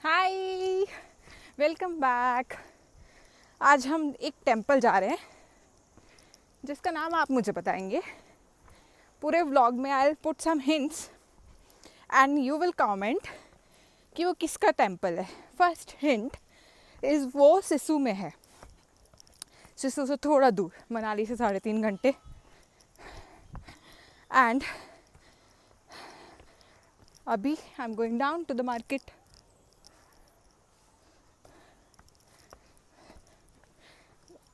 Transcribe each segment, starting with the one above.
हाय, welcome back. आज हम एक टेंपल जा रहे हैं जिसका नाम आप मुझे बताएंगे। पूरे व्लॉग में I will put some hints and you will comment कि वो किसका टेंपल है। फर्स्ट हिंट इज़ वो सिसु में है, सिसु से थोड़ा दूर, मनाली से 3.5 घंटे। एंड अभी I am going down to the market.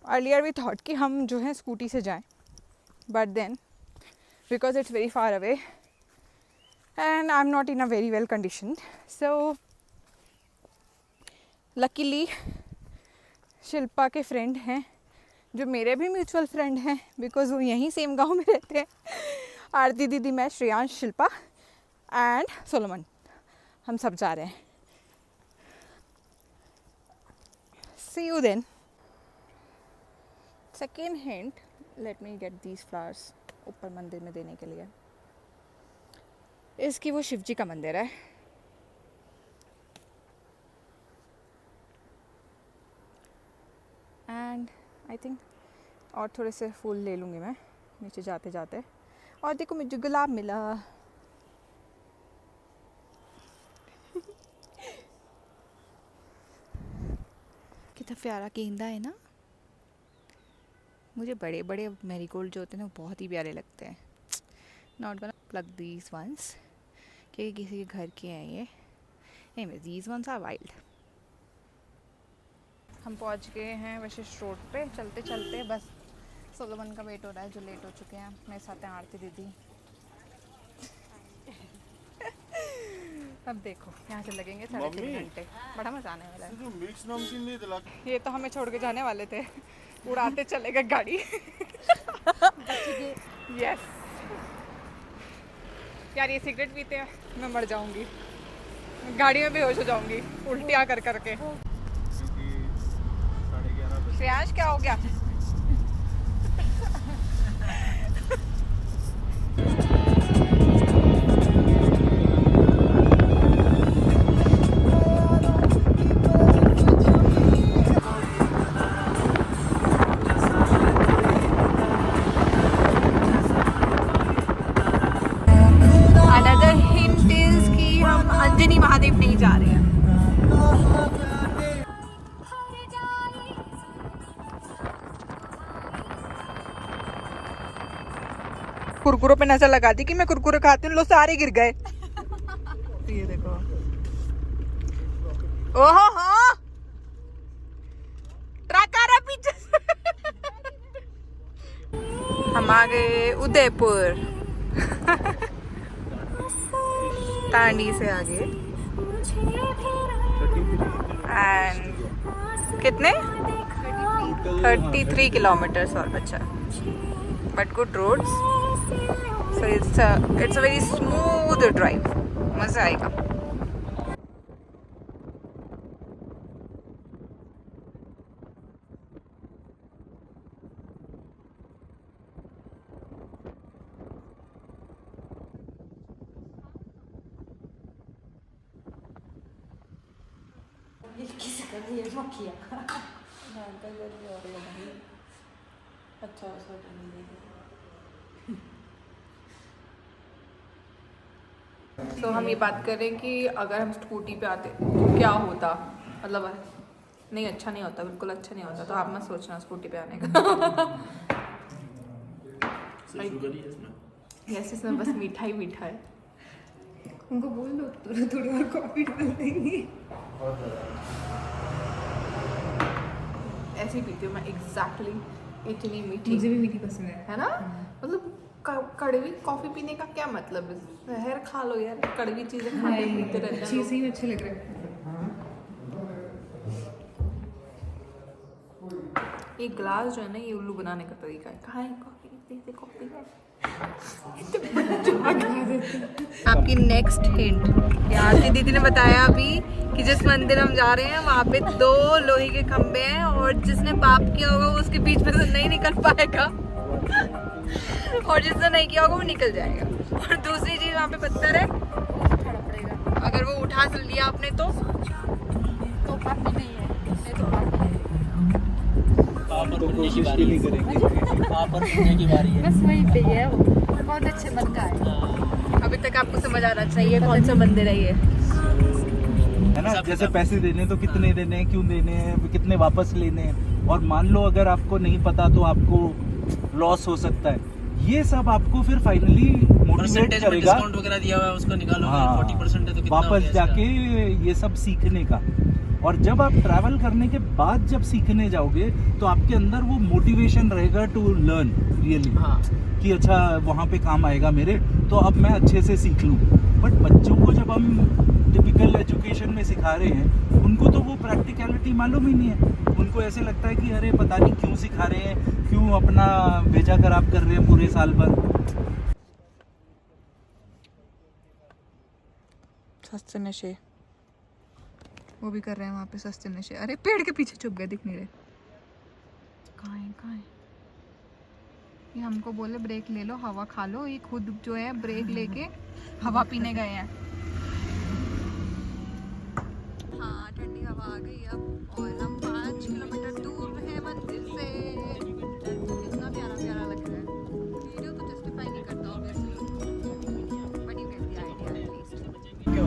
Earlier we thought कि हम जो है स्कूटी से जाएं, but then because it's very far away and I am not in a very well condition, so luckily Shilpa के फ्रेंड हैं जो मेरे भी म्यूचुअल फ्रेंड हैं, बिकॉज वो यहीं सेम गांव में रहते हैं। आरती दीदी, मैं, श्रेयांश, शिल्पा एंड सोलोमन, हम सब जा रहे हैं। See you then. Second hint, let me get these flowers ऊपर मंदिर में देने के लिए, इसकी वो शिव जी का मंदिर है। एंड आई थिंक और थोड़े से फूल ले लूँगी मैं नीचे जाते जाते। और देखो मुझे गुलाब मिला। कितना प्यारा गेंदा है ना। मुझे बड़े बड़े मैरीगोल्ड जो होते हैं ना बहुत ही प्यारे लगते हैं। Not gonna plug these ones क्योंकि किसी के घर के हैं ये। Anyways these ones are wild. हम पहुंच गए हैं वशिष्ठ रोड पे। चलते चलते बस सोलोमन का वेट हो रहा है जो लेट हो चुके हैं। मेरे साथ हैं आरती दीदी। अब देखो यहाँ से लगेंगे 3.5 घंटे। बड़ा मजा आने वाला है। मिक्स नमकीन नहीं दिला। ये तो हमें छोड़ के जाने वाले थे, उड़ाते चले गए गाड़ी। यस यार, ये सिगरेट पीते हैं, मैं मर जाऊंगी, गाड़ी में बेहोश हो जाऊंगी उल्टियाँ कर करके। श्रेयांश क्या हो गया? अनदर हिंट इज कि हम अंजनी महादेव नहीं जा रहे हैं। कुरकुरों पे नजर लगा दी कि मैं कुरकुरे खाती हूँ, लोग सारे गिर गए। ये देखो, ओहो हो, ट्रक आ रहा पीछे से। हम आ गए उदयपुर। तांडी से आगे एंड कितने 33 किलोमीटर्स और बचा, but good roads, so it's a very smooth drive. मजा आएगा। ये किसी का ये मक्खिया अच्छा तो हम ये बात कर रहे हैं कि अगर हम स्कूटी पे आते तो क्या होता। मतलब नहीं, अच्छा नहीं होता, बिल्कुल अच्छा नहीं होता। तो आप मत सोचना स्कूटी पे आने का। यस, इसमें बस मीठा ही मीठा है। उनको बोल दो थोड़ी और कॉफी डाल देंगे। ऐसे ही पीती हूँ मैं एग्जैक्टली, इतनी मीठी। मुझे भी मीठी पसंद है ना। मतलब कड़वी कॉफी पीने का क्या मतलब है? जहर खा लो यार, कड़वी चीजें खाते पीते रहते चीज़ हैं। ही अच्छे लग रहे हैं। ये ग्लास जो है ना, ये उल्लू बनाने का तरीका है। कहाँ है कॉफी? दे कॉफी है। आपकी नेक्स्ट हिंट, आरती दीदी ने बताया अभी कि जिस मंदिर हम जा रहे हैं वहाँ पे 2 लोहे के खंबे हैं और जिसने पाप किया होगा वो उसके बीच में से नहीं निकल पाएगा और जिसने नहीं किया होगा वो निकल जाएगा। और दूसरी चीज, वहाँ पे पत्थर है, वो उठाना पड़ेगा। अगर वो उठा लिया आपने तो तो कोशिश भी नहीं करेंगे। आप और सुनने की बारी है। बस वही पे ही है वो, बहुत अच्छे मन का है। अभी तक आपको समझ आना चाहिए कौन सा मंदिर है ये। है ना, जैसे पैसे देने तो कितने देने हैं, क्यों देने हैं, कितने वापस लेने हैं, और मान लो अगर आपको नहीं पता तो आपको लॉस हो सकता है। ये सब आपको फिर फाइनली मोटिवेट करेगा। डिस्काउंट वगैरह दिया हुआ है उसको निकालो। हाँ, 40% है तो कितना हो वापस गया इसका? जाके ये सब सीखने का। और जब आप ट्रैवल करने के बाद जब सीखने जाओगे तो आपके अंदर वो मोटिवेशन रहेगा टू लर्न रियली, हाँ। कि अच्छा वहाँ पे काम आएगा मेरे, तो अब मैं अच्छे से सीख लूँ। बट बच्चों को जब हम टिपिकल एजुकेशन में सिखा रहे हैं, उनको तो वो प्रैक्टिकलिटी मालूम ही नहीं है। उनको ऐसे लगता है कि अरे पता नहीं क्यों सिखा रहे हैं, क्यों अपना भेजा खराब कर रहे हैं पूरे साल भर। सस्ते नशे वो भी कर रहे हैं वहाँ पे, सस्ते नशे। अरे पेड़ के पीछे छुप गए, दिख नहीं रहे। कहाँ है? ये हमको बोले ब्रेक ले लो, हवा खा लो। ये खुद जो है ब्रेक लेके हवा पीने गए हैं। हाँ, ठंडी हवा आ गई अब, और हम 5 किलोमीटर दूर हैं मंदिर से। कितना प्यारा प्यारा लग रहा है। वीडियो तो जस्टिफाई नहीं करता obviously, but you get the idea at least.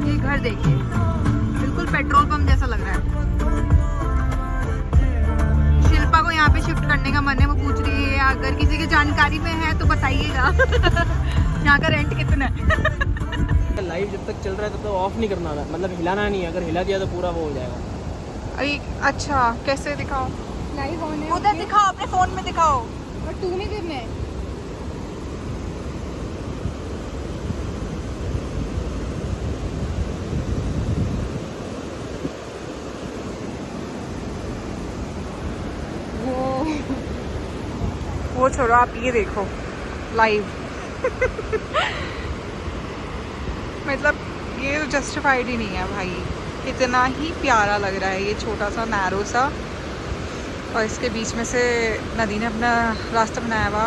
ये घर देखिए, बिल्कुल पेट्रोल पंप जैसा लग रहा है। शिल्पा को यहाँ पे शिफ्ट करने का मन है, वो पूछ रही है अगर किसी की जानकारी में है तो बताइएगा। यहाँ का रेंट कितना है? लाइव जब तक चल रहा है तब तो ऑफ नहीं करना है, मतलब हिलाना नहीं है। अगर हिला दिया तो पूरा वो हो जाएगा। अरे अच्छा, कैसे दिखाओ? लाइव ऑन है उधर दिखाओ, अपने फोन में दिखाओ। और 2 में करना है। वो छोड़ो, आप ये देखो लाइव। मतलब ये तो जस्टिफाइड ही नहीं है भाई। कितना ही प्यारा लग रहा है ये छोटा सा नैरो सा, और इसके बीच में से नदी ने अपना रास्ता बनाया हुआ।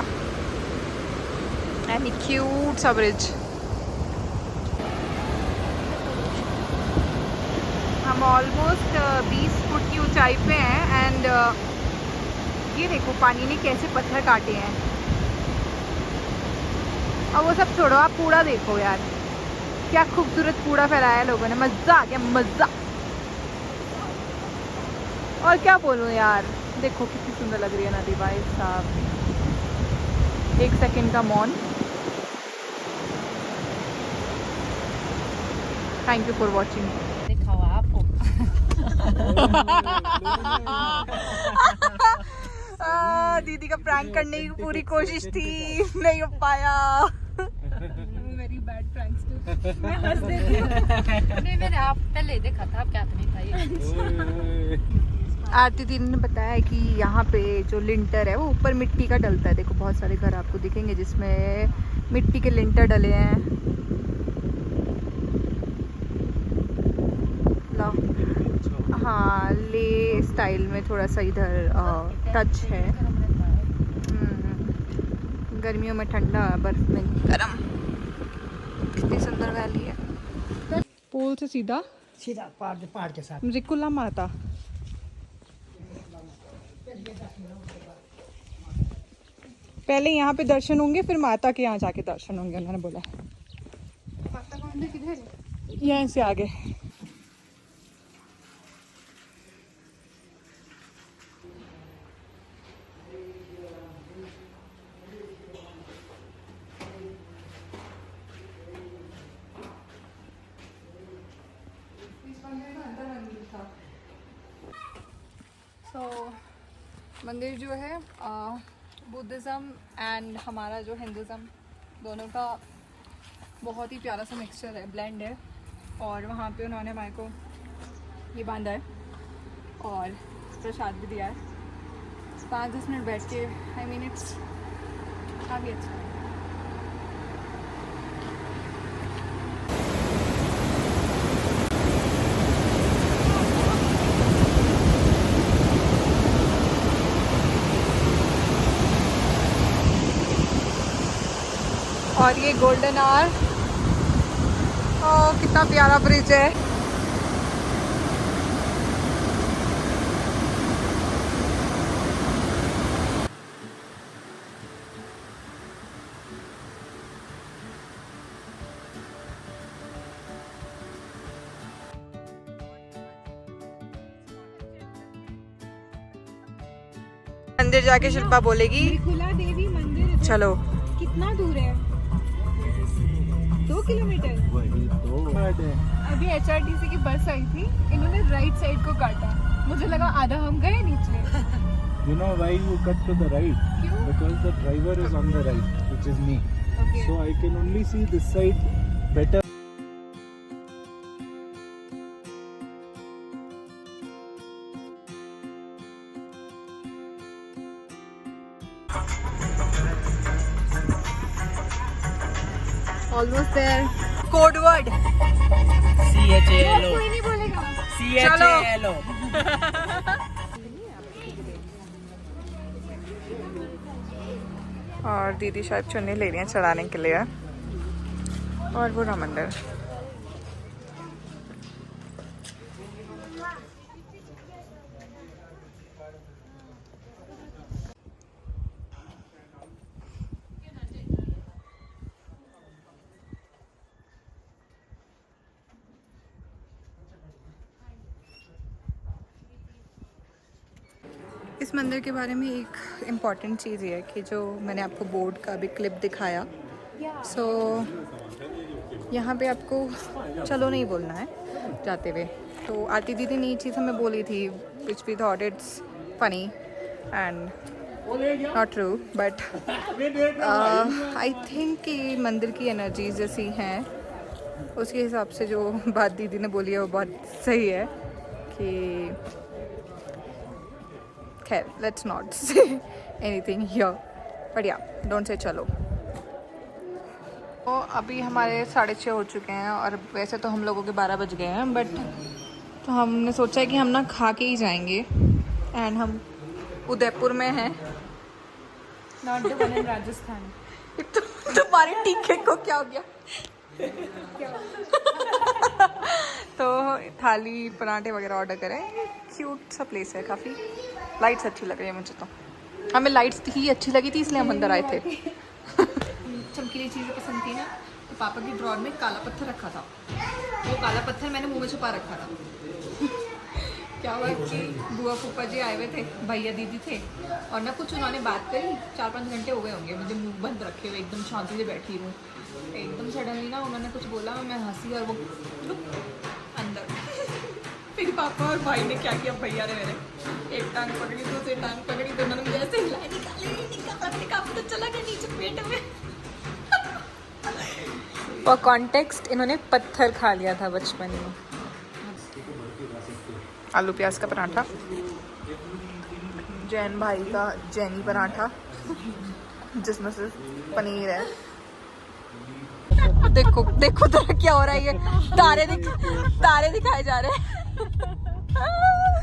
एंड क्यूट सा ब्रिज। हम ऑलमोस्ट 20 फुट की ऊंचाई पे हैं। एंड ये देखो पानी ने कैसे पत्थर काटे हैं। अब वो सब छोड़ो, आप कूड़ा देखो यार, क्या खूबसूरत कूड़ा फैलाया है लोगों ने। मज़ा आ गया, मज़ा। और क्या बोलूँ यार, देखो कितनी सुंदर लग रही है नदी भाई साहब। 1 सेकंड का मौन। Thank you for watching. दिखाओ आपको। दीदी का प्रैंक करने की पूरी कोशिश थी, नहीं हो पाया। Very bad pranks too. मैं हंस देती हूँ। नहीं, मैंने आप पहले देखा था, क्या तो नहीं था ये। आरती दीदी ने बताया कि यहाँ पे जो लिंटर है वो ऊपर मिट्टी का डलता है। देखो बहुत सारे घर आपको दिखेंगे जिसमें मिट्टी के लिंटर डले हैं। ला हाँ, ले स्टाइल में थोड़ा सा इधर टच है। गर्मियों में ठंडा, बर्फ में गरम। कितनी सुंदर वैली है। पोल से सीधा पहाड़ के साथ रिकुला माता। पहले यहाँ पे दर्शन होंगे, फिर माता के यहाँ जाके दर्शन होंगे, उन्होंने बोला। पापा कौन है, किधर है? यहाँ से आगे। मंदिर जो है बुद्धिज़्म एंड हमारा जो हिंदुज़्म, दोनों का बहुत ही प्यारा सा मिक्सचर है, ब्लेंड है। और वहाँ पे उन्होंने हमारे को ये बांधा है और प्रसाद भी दिया है। 5-10 मिनट बैठ के आई मीन इट्स काफ़ी अच्छा है। और ये गोल्डन आवर, ओह कितना प्यारा ब्रिज है। मंदिर जाके शिल्पा बोलेगी त्रिकुला देवी मंदिर है। चलो। कितना दूर है? 2 किलोमीटर। वही तो अभी HRTC की बस आई थी, इन्होंने राइट साइड को काटा, मुझे लगा आधा हम गए नीचे। You know why you cut to the right? क्यों? Because the driver is on the right, which is me. Okay. So I can only see this side better. Almost there. Code word CHALO कोई नहीं बोलेगा। CHALO और दीदी शायद चुन्नी ले रही हैं चढ़ाने के लिए। और वो रहा मंदिर। इस मंदिर के बारे में एक इम्पॉर्टेंट चीज़ ये है कि जो मैंने आपको बोर्ड का भी क्लिप दिखाया, सो यहाँ पे आपको चलो नहीं बोलना है जाते हुए। तो आरती दीदी ने ये चीज़ हमें बोली थी, which we thought it's funny and not true, but I think कि मंदिर की एनर्जीज जैसी हैं, उसके हिसाब से जो बात दीदी ने बोली है वो बहुत सही है कि let's not say anything here, but yeah, don't say चलो। तो अभी हमारे 6:30 हो चुके हैं और वैसे तो हम लोगों के 12 बज गए हैं, बट तो हमने सोचा है कि हम ना खा के ही जाएंगे। एंड हम उदयपुर में हैं, Not the one in Rajasthan. तुम्हारे टीके को क्या हो गया? तो थाली पराठे वगैरह ऑर्डर करें। क्यूट सा प्लेस है, काफ़ी लाइट्स अच्छी लग रही है मुझे। तो हमें लाइट्स ही अच्छी लगी थी इसलिए हम अंदर आए थे। चमकीली चीज़ें पसंद थी ना, तो पापा की ड्रॉर में काला पत्थर रखा था, वो काला पत्थर मैंने मुंह में छुपा रखा था। क्या हुआ कि बुआ फूफा जी आए हुए थे, भैया दीदी थे, और ना कुछ उन्होंने बात करी, 4-5 घंटे हो गए होंगे मुझे मुंह बंद रखे हुए, एकदम शांति से बैठी हूँ। एकदम सडनली ना उन्होंने कुछ बोला, मैं हंसी और वो अंदर। फिर पापा और भाई ने क्या किया, भैया ने मेरे एक टांग पकड़ी, दूसरी टांग पकड़ी, तो उन्होंने मुझे ऐसे हिलाया, निकाला तो चला गया नीचे पेट में। फॉर कॉन्टेक्स्ट, इन्होंने पत्थर खा लिया था बचपन में। आलू प्याज का पराठा, जैन भाई का जैनी पराठा जिसमें से पनीर है। देखो देखो तो क्या हो रहा है, ये तारे दिखाए जा रहे हैं।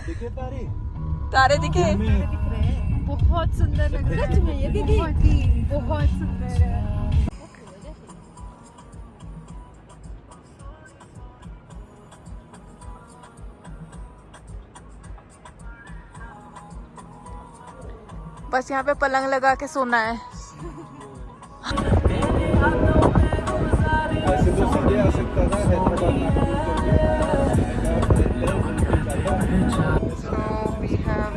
दिखे तारे? तारे दिखे। बहुत सुंदर लग रहा है सच में, ये दीदी बहुत सुंदर है। बस यहाँ पे पलंग लगा के सोना है। ऐसे तो सीधे आ सकता था Hyderabad. So we have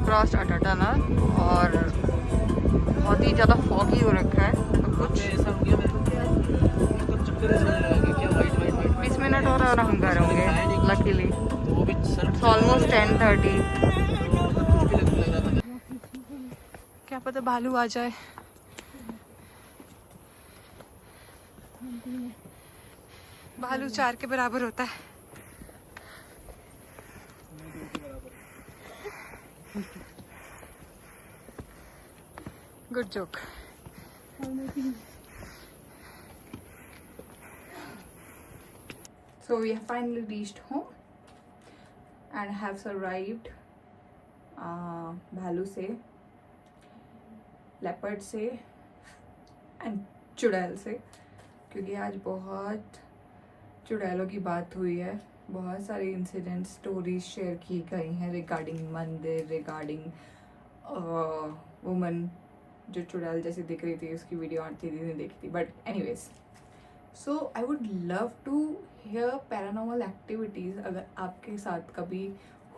crossed Atta Tunnel और बहुत ही ज़्यादा फॉगी हो रखा है सब कुछ। 20 मिनट और हम घर होंगे लकीली। It's almost 10:30। क्या पता भालू आ जाए। भालू 4 के बराबर होता है। Good joke. So we have finally reached home and have survived भालू से, लेपर्ड से एंड चुड़ैल से, क्योंकि आज बहुत चुड़ैलों की बात हुई है। बहुत सारे इंसिडेंट स्टोरीज शेयर की गई हैं रिगार्डिंग मंदिर, रिगार्डिंग वुमन जो चुड़ैल जैसी दिख रही थी, उसकी वीडियो आरती दीदी ने देखी थी। But anyways, so I would love to hear paranormal activities अगर आपके साथ कभी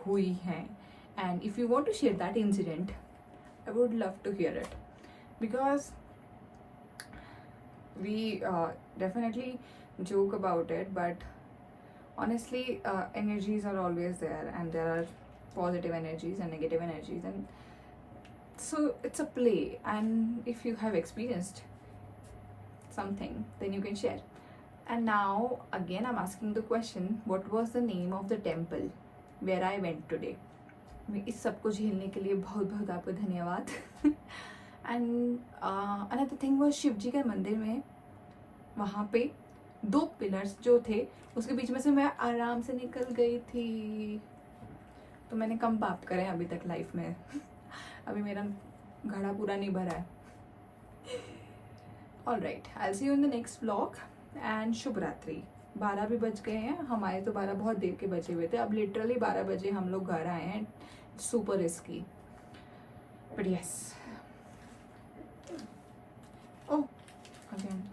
हुई हैं, and if you want to share that incident, I would love to hear it, because we definitely joke about it, but honestly, energies are always there, and there are positive energies and negative energies, and so it's a play. And if you have experienced something, then you can share. And now again I'm asking the question, what was the name of the temple where I went today? इस सब को झेलने के लिए बहुत बहुत आपको धन्यवाद. एंड अनदर थिंग वो शिव जी के मंदिर में वहाँ पे 2 पिलर्स जो थे उसके बीच में से मैं आराम से निकल गई थी. तो मैंने कम पाप करे अभी तक लाइफ में. अभी मेरा घड़ा पूरा नहीं भरा है. All right, I see you in the next vlog and शुभ रात्रि. 12 भी बज गए हैं. हमारे तो 12 बहुत देर के बजे हुए थे. अब लिटरली 12 बजे हम लोग घर आए हैं. Super risky, but yes. Oh again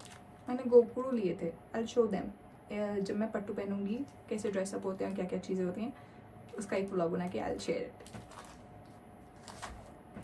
मैंने गोपुरु लिए थे. I show them. जब मैं पट्टू पहनूंगी कैसे ड्रेसअप होते हैं, क्या क्या चीज़ें होती हैं, उसका एक व्लॉग बना के आई शेयर इट.